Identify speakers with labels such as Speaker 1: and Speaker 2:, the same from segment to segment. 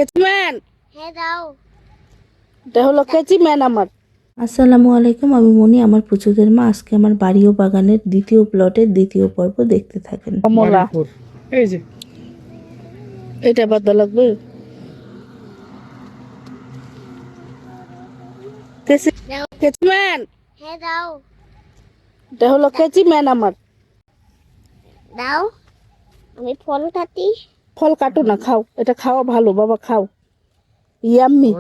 Speaker 1: কেচিম্যান।
Speaker 2: হ্যাঁ দাও।
Speaker 1: এটা হলো কেচিম্যান আমার।
Speaker 3: আসসালামু আলাইকুম, আমি মনি, আমার পুচুদের মা। আজকে আমার বাড়ি ও বাগানের দ্বিতীয় প্লটের দ্বিতীয় পর্ব দেখতে থাকেন।
Speaker 1: কমলা এই যে এটা বাদা লাগবে।
Speaker 2: দাও।
Speaker 1: কেচিম্যান।
Speaker 2: হ্যাঁ দাও।
Speaker 1: এটা হলো কেচিম্যান আমার।
Speaker 2: দাও। আমি ফল কাটি।
Speaker 1: ফল কাটো না, খাও। এটা খাওয়া ভালো বাবা, খাও। ইয়াম্মি,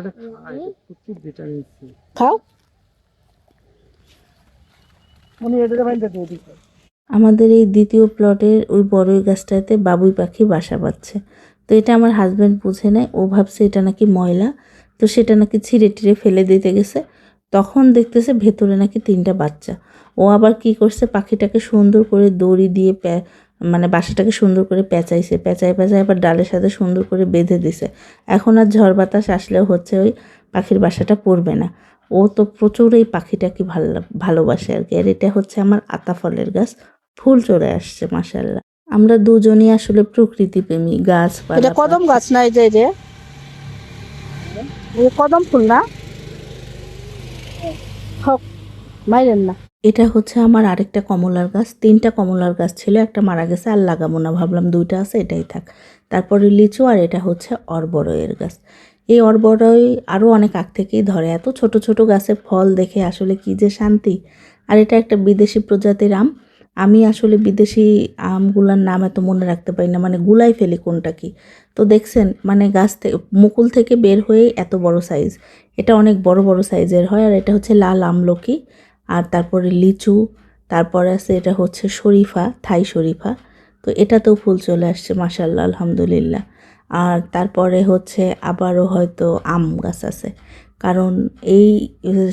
Speaker 1: খাও।
Speaker 3: আমাদের এই দ্বিতীয় প্লটের ওই বড়ই গাছটাতে বাবুই পাখি বাসা বাঁধছে। তো এটা আমার হাজব্যান্ড বুঝে নেয়, ও ভাবছে এটা নাকি ময়লা, তো সেটা নাকি ছিঁড়ে টিড়ে ফেলে দিতে গেছে। তখন দেখতেছে ভেতরে নাকি 3টা বাচ্চা। ও আবার কি করছে, পাখিটাকে সুন্দর করে দড়ি দিয়ে মানে বাসাটাকে সুন্দর করে পেঁচাইছে, পেঁচায় আবার ডালের সাথে সুন্দর করে বেঁধে দিছে। এখন আর ঝড় বাতাস আসলেও হচ্ছে ওই পাখির বাসাটা পড়বে না। ও তো প্রচুর এই পাখিটাকে ভালোবাসে আর কি। আর এটা হচ্ছে আমার আতা ফলের গাছ, ফুল চলে আসছে মাশাআল্লাহ। আমরা দুজনই আসলে প্রকৃতি প্রেমী,
Speaker 1: এটা কদম গাছ না? এই যে কদম ফুল না? হোক, মাইরেন না।
Speaker 3: এটা হচ্ছে আমার আরেকটা কমলার গাছ। 3টা কমলার গাছ ছিল, একটা মারা গেছে, আর লাগাবো না, ভাবলাম 2টা আছে এটাই থাক। তারপরে লিচু, আর এটা হচ্ছে অরবড়ইয়ের গাছ। এই অরবড়ই আরও অনেক আগ থেকেই ধরে। এত ছোট ছোট গাছে ফল দেখে আসলে কি যে শান্তি। আর এটা একটা বিদেশি প্রজাতির আম। আমি আসলে বিদেশি আমগুলার নাম এত মনে রাখতে পারি না, মানে গুলাই ফেলি কোনটা কি। তো দেখছেন, মানে গাছ থেকে মুকুল থেকে বের হয়ে এত বড় সাইজ। এটা অনেক বড় বড় সাইজের হয়। আর এটা হচ্ছে লাল আমলকি। আর তারপরে লিচু, তারপরে আছে এটা হচ্ছে শরীফা, থাই শরীফা। তো এটাতেও ফুল চলে আসছে মাশাআল্লাহ, আলহামদুলিল্লাহ। আর তারপরে হচ্ছে আবারও হয়তো আম গাছ আছে, কারণ এই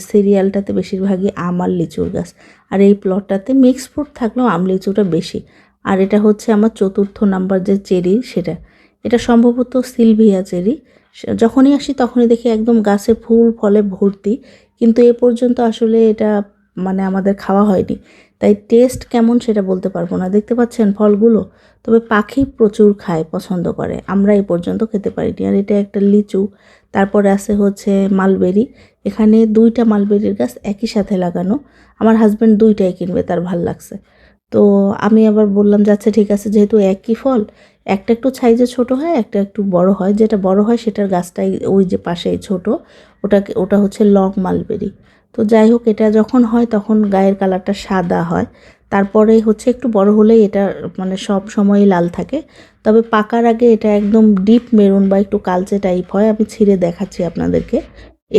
Speaker 3: সিরিয়ালটাতে বেশিরভাগই আম আর লিচুর গাছ। আর এই প্লটটাতে মিক্স ফ্রুট থাকলেও আম লিচুটা বেশি। আর এটা হচ্ছে আমার 4র্থ নাম্বার যে চেরি, সেটা এটা সম্ভবত সিলভিয়া চেরি। যখনই আসি তখনই দেখি একদম গাছে ফুল ফলে ভর্তি, কিন্তু এ পর্যন্ত আসলে এটা মানে আমাদের খাওয়া হয়নি, তাই টেস্ট কেমন সেটা বলতে পারবো না। দেখতে পাচ্ছেন ফলগুলো, তবে পাখি প্রচুর খায়, পছন্দ করে, আমরা এ পর্যন্ত খেতে পারিনি। আর এটা একটা লিচু। তারপরে আছে হচ্ছে মালবেরি। এখানে 2টা মালবেরির গাছ একই সাথে লাগানো। আমার হাজব্যান্ড 2টাই কিনবে, তার ভাল লাগছে। তো আমি আবার বললাম যে আচ্ছা ঠিক আছে, যেহেতু একই ফল, একটা একটু সাইজে ছোট হয়, একটা একটু বড় হয়। যেটা বড় হয় সেটার গাছটাই ওই যে পাশেই ছোট, ওটা হচ্ছে লং মালবেরি। তো যাই হোক, এটা যখন হয় তখন গায়ের কালারটা সাদা হয়। তারপরে হচ্ছে একটু বড় হলেই এটা মানে সব সময়ই লাল থাকে। তবে পাকার আগে এটা একদম ডিপ মেরুন বা একটু কালচে টাইপ হয়। আমি ছিঁড়ে দেখাচ্ছি আপনাদেরকে।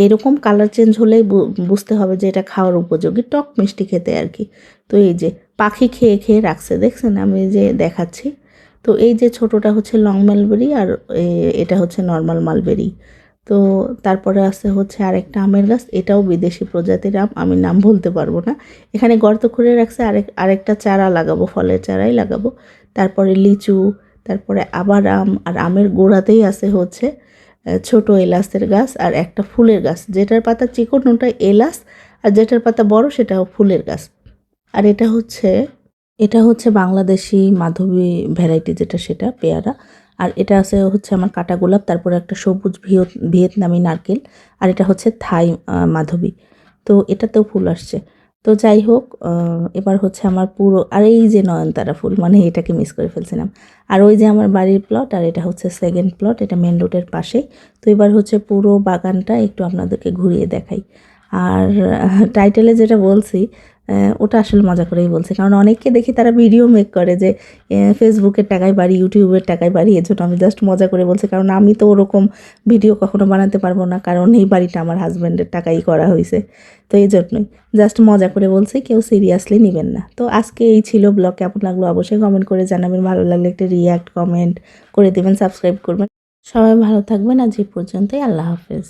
Speaker 3: এরকম কালার চেঞ্জ হলেই বুঝতে হবে যে এটা খাওয়ার উপযোগী, টক মিষ্টি খেতে আর কি। তো এই যে পাখি খেয়ে খেয়ে রাখছে, দেখছেন, আমি যে দেখাচ্ছি। তো এই যে ছোটটা হচ্ছে লং মালবেরি, আর এটা হচ্ছে নর্মাল মালবেরি। তো তারপরে আছে হচ্ছে আরেকটা আমের গাছ, এটাও বিদেশি প্রজাতির আম, আমি নাম বলতে পারবো না। এখানে গর্ত করে রাখছে, আরেকটা চারা লাগাবো, ফলের চারাই লাগাবো। তারপরে লিচু, তারপরে আবার আম। আর আমের গোড়াতেই আছে হচ্ছে ছোট এলাচের গাছ আর একটা ফুলের গাছ, যেটার পাতা চিকন ওটা এলাচ, আর যেটার পাতা বড় সেটাও ফুলের গাছ। আর এটা হচ্ছে বাংলাদেশি মাধবী ভ্যারাইটি, যেটা সেটা পেয়ারা। আর এটা আছে হচ্ছে আমার কাটা গোলাপ, তারপরে একটা সবুজ ভিয়েতনামি নারকেল, আর এটা হচ্ছে থাই মাধবী। তো এটাতেও ফুল আসছে। তো যাই হোক, এবার হচ্ছে আমার পুরো, আর এই যে নয়নতারা ফুল, মানে এটাকে মিস করে ফেলছিলাম। আর ওই যে আমার বাড়ির প্লট, আর এটা হচ্ছে সেকেন্ড প্লট, এটা মেন রোডের পাশেই। তো এবার হচ্ছে পুরো বাগানটা একটু আপনাদেরকে ঘুরিয়ে দেখাই। আর টাইটেলে যেটা বলছি, ওটা আসলে মজা করেই বলছে, কারণ অনেককে দেখি তারা ভিডিও মেক করে যে ফেসবুকের টাকায় বাড়ি, ইউটিউবের টাকায় বাড়ি। এজন্য আমি জাস্ট মজা করে বলছি, কারণ আমি তো ওরকম ভিডিও কখনো বানাতে পারবো না, কারণ এই বাড়িটা আমার হাজব্যান্ডের টাকাই করা হয়েছে। তো এই জন্যই জাস্ট মজা করে বলছি, কেউ সিরিয়াসলি নেবেন না। তো আজকে এই ছিল ব্লগ। কেমন লাগলো অবশ্যই কমেন্ট করে জানাবেন, ভালো লাগলে একটা রিয়াক্ট কমেন্ট করে দেবেন, সাবস্ক্রাইব করবেন। সবাই ভালো থাকবেন, আজ এই পর্যন্তই, আল্লাহ হাফেজ।